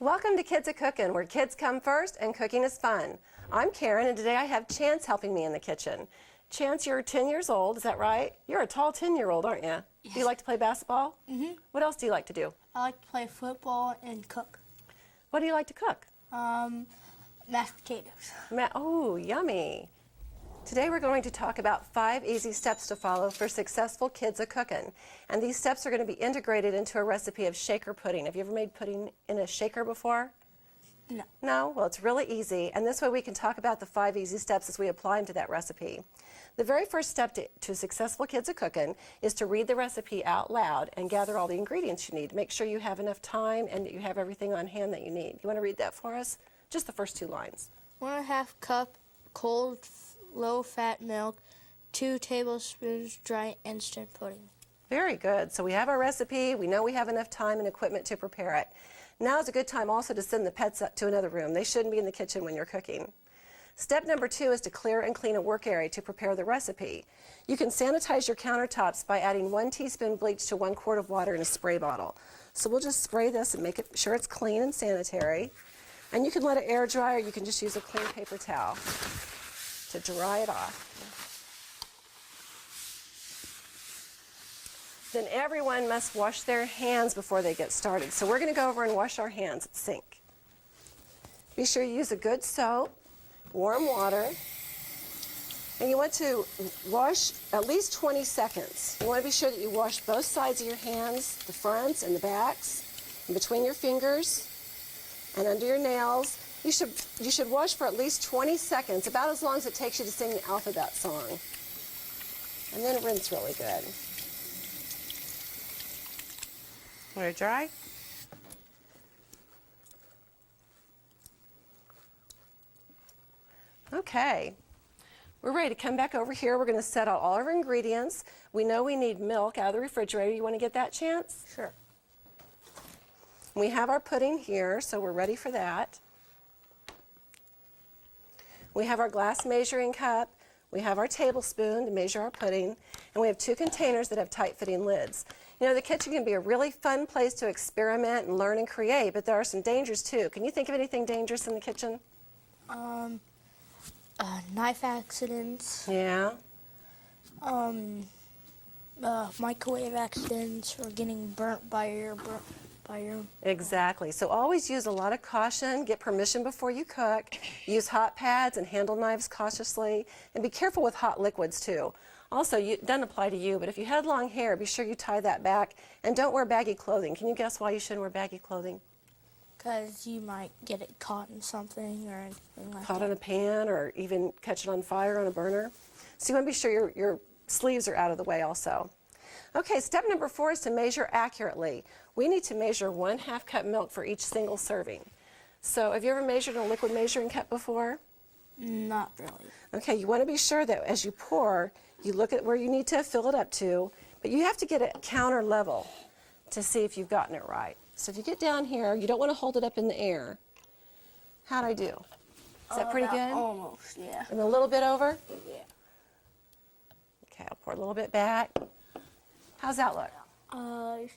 Welcome to Kids A-Cookin', where kids come first and cooking is fun. I'm Karen, and today I have Chance helping me in the kitchen. Chance, you're 10 years old, is that right? You're a tall 10-year-old, aren't you? Yes. Do you like to play basketball? Mm-hmm. What else do you like to do? I like to play football and cook. What do you like to cook? Mashed potatoes. Oh, yummy. Today we're going to talk about 5 easy steps to follow for successful kids a-cookin'. And these steps are going to be integrated into a recipe of shaker pudding. Have you ever made pudding in a shaker before? No. No? Well, it's really easy. And this way we can talk about the 5 easy steps as we apply them to that recipe. The very first step to successful kids a-cookin' is to read the recipe out loud and gather all the ingredients you need. Make sure you have enough time and that you have everything on hand that you need. You want to read that for us? Just the first 2 lines. 1.5 cup cold low-fat milk, 2 tablespoons dry instant pudding. Very good. So we have our recipe. We know we have enough time and equipment to prepare it. Now is a good time also to send the pets up to another room. They shouldn't be in the kitchen when you're cooking. Step number 2 is to clear and clean a work area to prepare the recipe. You can sanitize your countertops by adding 1 teaspoon bleach to 1 quart of water in a spray bottle. So we'll just spray this and make sure it's clean and sanitary. And you can let it air dry, or you can just use a clean paper towel to dry it off. Then everyone must wash their hands before they get started. So we're going to go over and wash our hands at the sink. Be sure you use a good soap, warm water, and you want to wash at least 20 seconds. You want to be sure that you wash both sides of your hands, the fronts and the backs, and between your fingers and under your nails. You should wash for at least 20 seconds, about as long as it takes you to sing the alphabet song. And then rinse really good. Want it dry? Okay. We're ready to come back over here. We're going to set out all our ingredients. We know we need milk out of the refrigerator. You want to get that, Chance? Sure. We have our pudding here, so we're ready for that. We have our glass measuring cup, we have our tablespoon to measure our pudding, and we have 2 containers that have tight-fitting lids. You know, the kitchen can be a really fun place to experiment and learn and create, but there are some dangers too. Can you think of anything dangerous in the kitchen? Knife accidents. Yeah. Microwave accidents, or getting burnt by your Exactly. So always use a lot of caution, get permission before you cook, use hot pads and handle knives cautiously, and be careful with hot liquids too. Also, it doesn't apply to you, but if you had long hair, be sure you tie that back, and don't wear baggy clothing. Can you guess why you shouldn't wear baggy clothing? Because you might get it caught in something or anything like Caught that. in a pan, or even catch it on fire on a burner. So you want to be sure your sleeves are out of the way also. Okay, step number 4 is to measure accurately. We need to measure 1/2 cup milk for each single serving. So have you ever measured in a liquid measuring cup before? Not really. Okay, you want to be sure that as you pour, you look at where you need to fill it up to, but you have to get it counter level to see if you've gotten it right. So if you get down here, you don't want to hold it up in the air. How'd I do? Is that pretty good? Almost, yeah. And a little bit over? Yeah. Okay, I'll pour a little bit back. How's that look?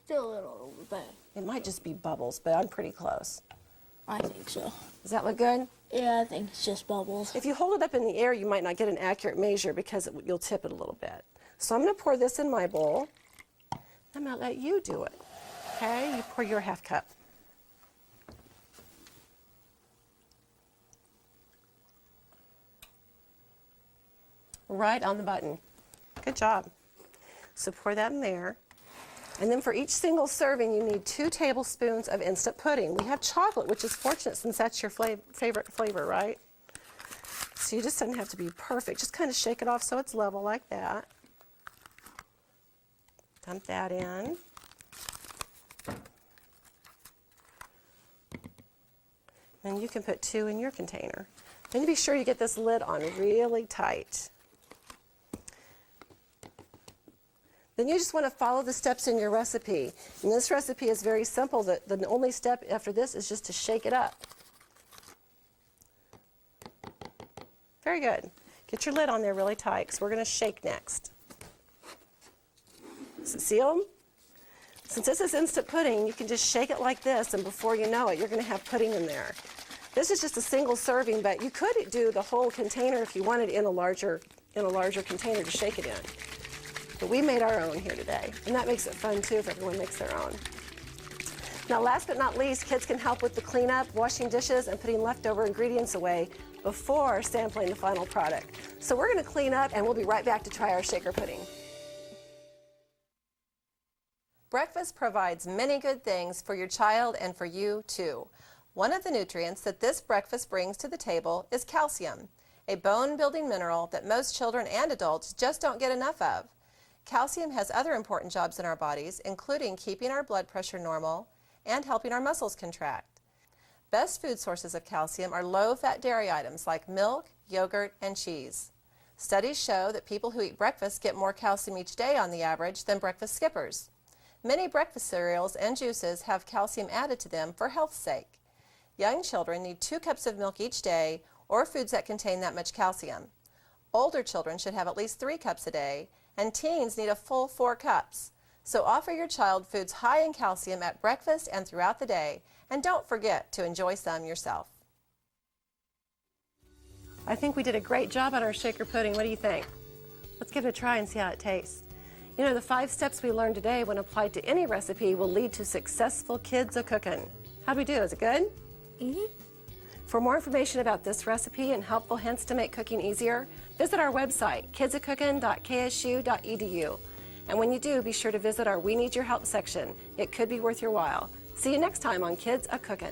Still a little bad. It might just be bubbles, but I'm pretty close. I think so. Does that look good? Yeah, I think it's just bubbles. If you hold it up in the air, you might not get an accurate measure because you'll tip it a little bit. So I'm going to pour this in my bowl. I'm going to let you do it. Okay, you pour your 1/2 cup. Right on the button. Good job. So pour that in there. And then for each single serving, you need 2 tablespoons of instant pudding. We have chocolate, which is fortunate since that's your favorite flavor, right? So you just doesn't have to be perfect. Just kind of shake it off so it's level like that. Dump that in. Then you can put 2 in your container. Then be sure you get this lid on really tight. Then you just want to follow the steps in your recipe. And this recipe is very simple. The only step after this is just to shake it up. Very good. Get your lid on there really tight because we're going to shake next. Is it sealed? Since this is instant pudding, you can just shake it like this, and before you know it, you're going to have pudding in there. This is just a single serving, but you could do the whole container if you wanted in a larger container to shake it in. But we made our own here today, and that makes it fun too if everyone makes their own. Now, last but not least, kids can help with the cleanup, washing dishes, and putting leftover ingredients away before sampling the final product. So we're going to clean up, and we'll be right back to try our shaker pudding. Breakfast provides many good things for your child and for you too. One of the nutrients that this breakfast brings to the table is calcium, a bone-building mineral that most children and adults just don't get enough of. Calcium has other important jobs in our bodies, including keeping our blood pressure normal and helping our muscles contract. Best food sources of calcium are low-fat dairy items like milk, yogurt, and cheese. Studies show that people who eat breakfast get more calcium each day on the average than breakfast skippers. Many breakfast cereals and juices have calcium added to them for health's sake. Young children need 2 cups of milk each day or foods that contain that much calcium. Older children should have at least 3 cups a day, and teens need a full 4 cups. So offer your child foods high in calcium at breakfast and throughout the day, and don't forget to enjoy some yourself. I think we did a great job on our shaker pudding. What do you think? Let's give it a try and see how it tastes. You know, the 5 steps we learned today, when applied to any recipe, will lead to successful kids a-cooking. How'd we do? Is it good? Mm-hmm. For more information about this recipe and helpful hints to make cooking easier, visit our website, kidsacookin.ksu.edu. And when you do, be sure to visit our We Need Your Help section. It could be worth your while. See you next time on Kids A-Cookin'.